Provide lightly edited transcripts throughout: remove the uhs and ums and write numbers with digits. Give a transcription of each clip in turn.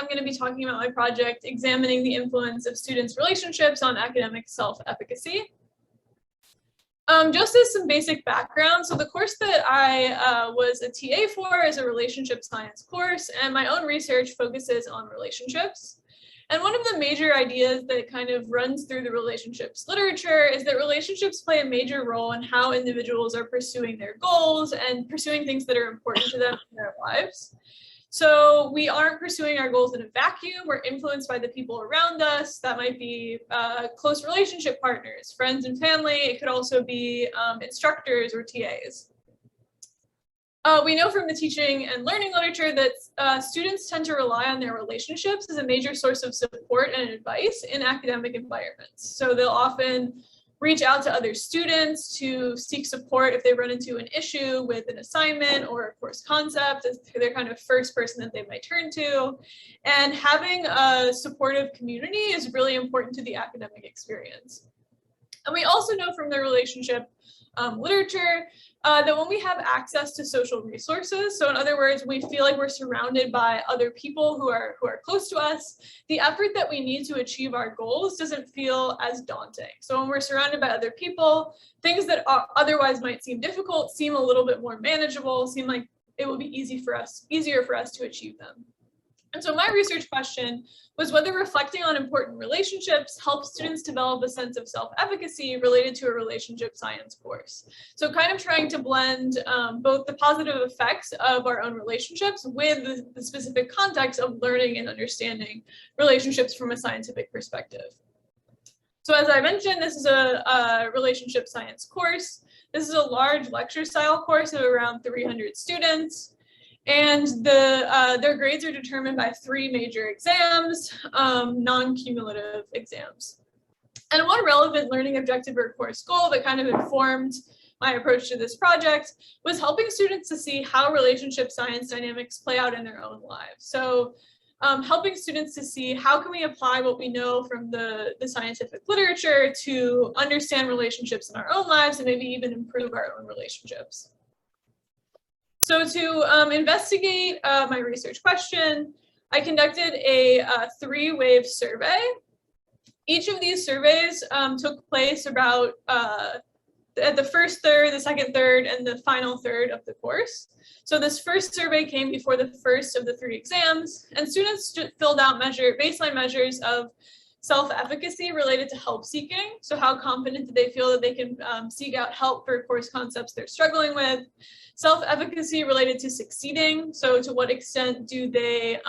going to be talking about my project examining the influence of students' relationships on academic self-efficacy. Just as some basic background, so the course that I was a TA for is a relationship science course, and my own research focuses on relationships. And one of the major ideas that kind of runs through the relationships literature is that relationships play a major role in how individuals are pursuing their goals and pursuing things that are important to them in their lives. So we aren't pursuing our goals in a vacuum. We're influenced by the people around us. That might be close relationship partners, friends and family. It could also be instructors or TAs. We know from the teaching and learning literature that students tend to rely on their relationships as a major source of support and advice in academic environments. So they'll often reach out to other students to seek support if they run into an issue with an assignment or a course concept as their kind of first person that they might turn to. And having a supportive community is really important to the academic experience. And we also know from the relationship literature that when we have access to social resources, so in other words, we feel like we're surrounded by other people who are close to us, the effort that we need to achieve our goals doesn't feel as daunting. So when we're surrounded by other people, things that otherwise might seem difficult seem a little bit more manageable, seem like it will be easier for us to achieve them. And so my research question was whether reflecting on important relationships helps students develop a sense of self-efficacy related to a relationship science course. So kind of trying to blend both the positive effects of our own relationships with the specific context of learning and understanding relationships from a scientific perspective. So as I mentioned, this is a relationship science course. This is a large lecture style course of around 300 students. And their grades are determined by 3 major exams, non-cumulative exams. And one relevant learning objective or course goal that kind of informed my approach to this project was helping students to see how relationship science dynamics play out in their own lives. So helping students to see how can we apply what we know from the scientific literature to understand relationships in our own lives and maybe even improve our own relationships. So to investigate my research question, I conducted a 3-wave survey. Each of these surveys took place about at the first third, the second third, and the final third of the course. So this first survey came before the first of the 3 exams, and students filled out baseline measures of self-efficacy related to help seeking. So how confident do they feel that they can seek out help for course concepts they're struggling with? Self-efficacy related to succeeding. So to what extent do they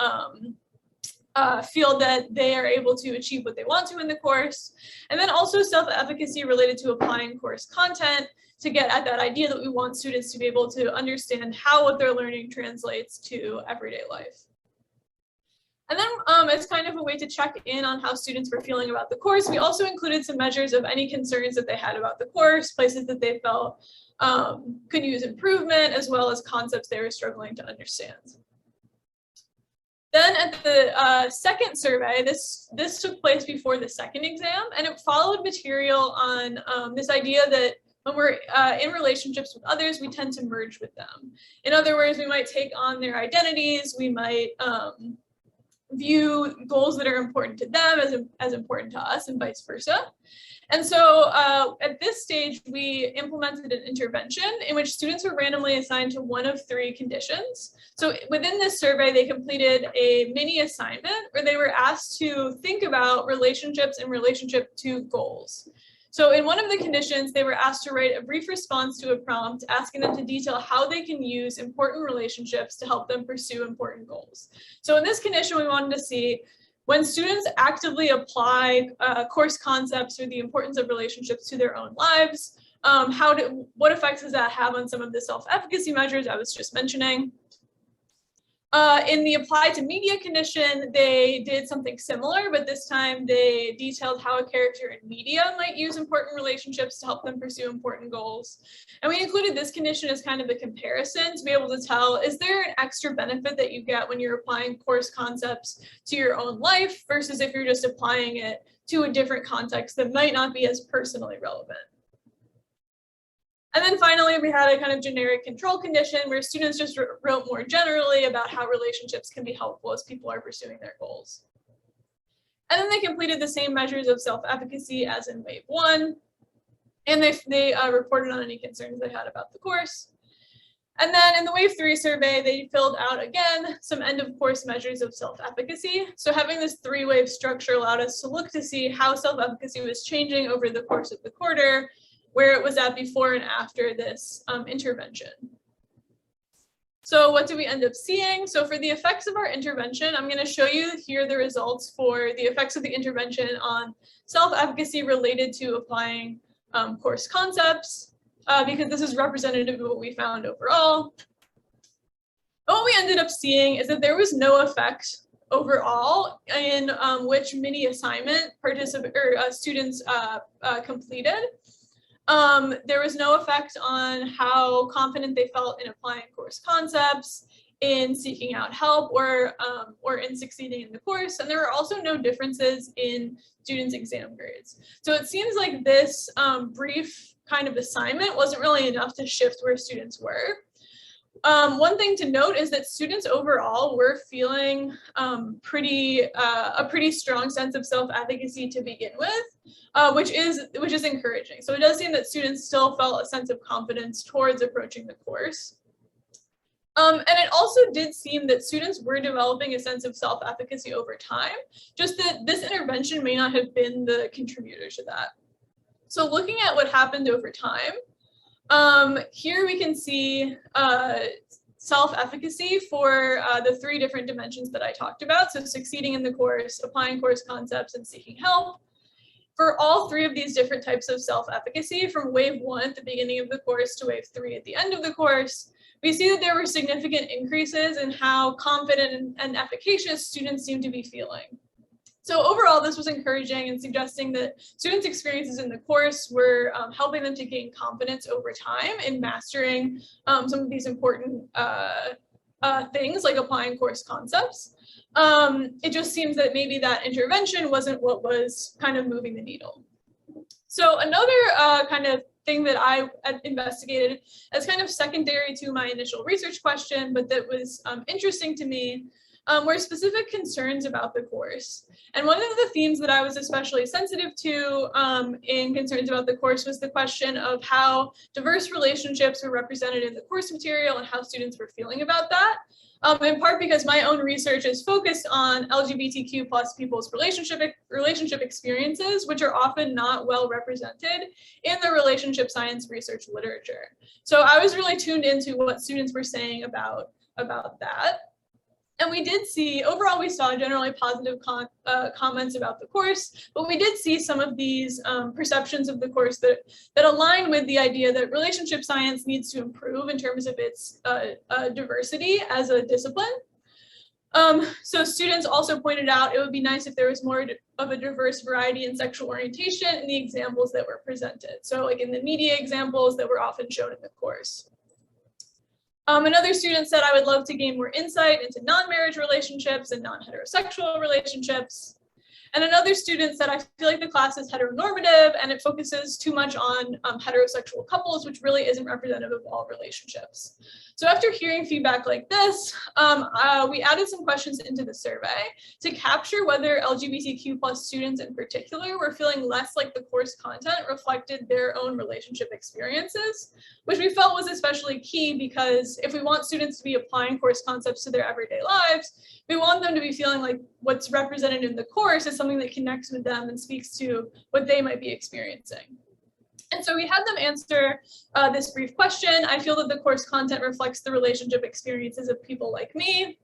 feel that they are able to achieve what they want to in the course? And then also self-efficacy related to applying course content to get at that idea that we want students to be able to understand how what they're learning translates to everyday life. And then as kind of a way to check in on how students were feeling about the course, we also included some measures of any concerns that they had about the course, places that they felt could use improvement, as well as concepts they were struggling to understand. Then at the second survey, this took place before the second exam, and it followed material on this idea that when we're in relationships with others, we tend to merge with them. In other words, we might take on their identities, we might view goals that are important to them as important to us and vice versa. And so at this stage, we implemented an intervention in which students were randomly assigned to one of 3 conditions. So within this survey, they completed a mini assignment where they were asked to think about relationships in relationship to goals. So in one of the conditions, they were asked to write a brief response to a prompt asking them to detail how they can use important relationships to help them pursue important goals. So in this condition, we wanted to see when students actively apply course concepts or the importance of relationships to their own lives, what effects does that have on some of the self-efficacy measures I was just mentioning? In the apply to media condition, they did something similar, but this time they detailed how a character in media might use important relationships to help them pursue important goals. And we included this condition as kind of a comparison to be able to tell, is there an extra benefit that you get when you're applying course concepts to your own life versus if you're just applying it to a different context that might not be as personally relevant? And then finally, we had a kind of generic control condition where students just wrote more generally about how relationships can be helpful as people are pursuing their goals. And then they completed the same measures of self-efficacy as in wave 1. And they reported on any concerns they had about the course. And then in the wave 3 survey, they filled out again some end of course measures of self-efficacy. So having this 3-wave structure allowed us to look to see how self-efficacy was changing over the course of the quarter, where it was at before and after this intervention. So what do we end up seeing? So for the effects of our intervention, I'm going to show you here the results for the effects of the intervention on self-efficacy related to applying course concepts, because this is representative of what we found overall. What we ended up seeing is that there was no effect overall in which mini assignment students completed. There was no effect on how confident they felt in applying course concepts, in seeking out help, or in succeeding in the course. And there were also no differences in students' exam grades. So it seems like this brief kind of assignment wasn't really enough to shift where students were. One thing to note is that students overall were feeling a pretty strong sense of self-efficacy to begin with, which is encouraging. So it does seem that students still felt a sense of confidence towards approaching the course. And it also did seem that students were developing a sense of self-efficacy over time, just that this intervention may not have been the contributor to that. So looking at what happened over time, here we can see self-efficacy for the 3 different dimensions that I talked about. So succeeding in the course, applying course concepts, and seeking help. For all 3 of these different types of self-efficacy, from wave 1 at the beginning of the course to wave 3 at the end of the course, we see that there were significant increases in how confident and efficacious students seem to be feeling. So overall, this was encouraging and suggesting that students' experiences in the course were helping them to gain confidence over time in mastering some of these important things like applying course concepts. It just seems that maybe that intervention wasn't what was kind of moving the needle. So another kind of thing that I investigated as kind of secondary to my initial research question, but that was interesting to me, were specific concerns about the course. And one of the themes that I was especially sensitive to in concerns about the course was the question of how diverse relationships were represented in the course material and how students were feeling about that. In part because my own research is focused on LGBTQ+ people's relationship experiences, which are often not well represented in the relationship science research literature. So I was really tuned into what students were saying about that. And we did see, overall, we saw generally positive comments about the course, but we did see some of these perceptions of the course that align with the idea that relationship science needs to improve in terms of its diversity as a discipline. So students also pointed out it would be nice if there was more of a diverse variety in sexual orientation in the examples that were presented. So like in the media examples that were often shown in the course. Another student said, I would love to gain more insight into non-marriage relationships and non-heterosexual relationships. And another student said, I feel like the class is heteronormative and it focuses too much on heterosexual couples, which really isn't representative of all relationships. So after hearing feedback like this, we added some questions into the survey to capture whether LGBTQ+ students in particular were feeling less like the course content reflected their own relationship experiences, which we felt was especially key because if we want students to be applying course concepts to their everyday lives, we want them to be feeling like what's represented in the course is something that connects with them and speaks to what they might be experiencing. And so we had them answer this brief question. I feel that the course content reflects the relationship experiences of people like me.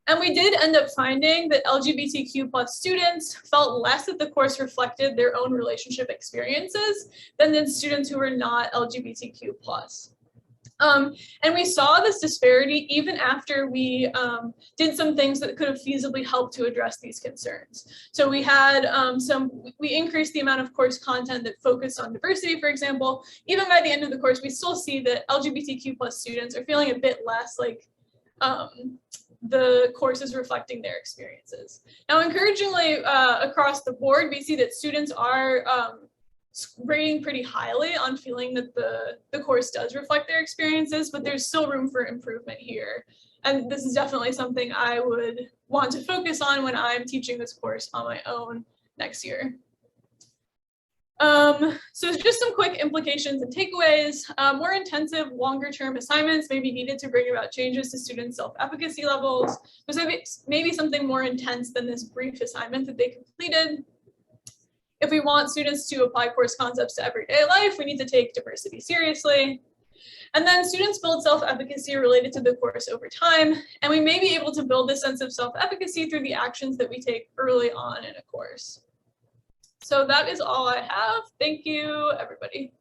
And we did end up finding that LGBTQ+ students felt less that the course reflected their own relationship experiences than the students who were not LGBTQ+. And we saw this disparity even after we did some things that could have feasibly helped to address these concerns. So we had we increased the amount of course content that focused on diversity, for example. Even by the end of the course, we still see that LGBTQ+ students are feeling a bit less like the course is reflecting their experiences. Now, encouragingly, across the board, we see that students are rating pretty highly on feeling that the course does reflect their experiences, but there's still room for improvement here. And this is definitely something I would want to focus on when I'm teaching this course on my own next year. So just some quick implications and takeaways. More intensive, longer-term assignments may be needed to bring about changes to students' self-efficacy levels. There's maybe something more intense than this brief assignment that they completed. If we want students to apply course concepts to everyday life, we need to take diversity seriously. And then students build self-efficacy related to the course over time, and we may be able to build this sense of self-efficacy through the actions that we take early on in a course. So that is all I have. Thank you, everybody.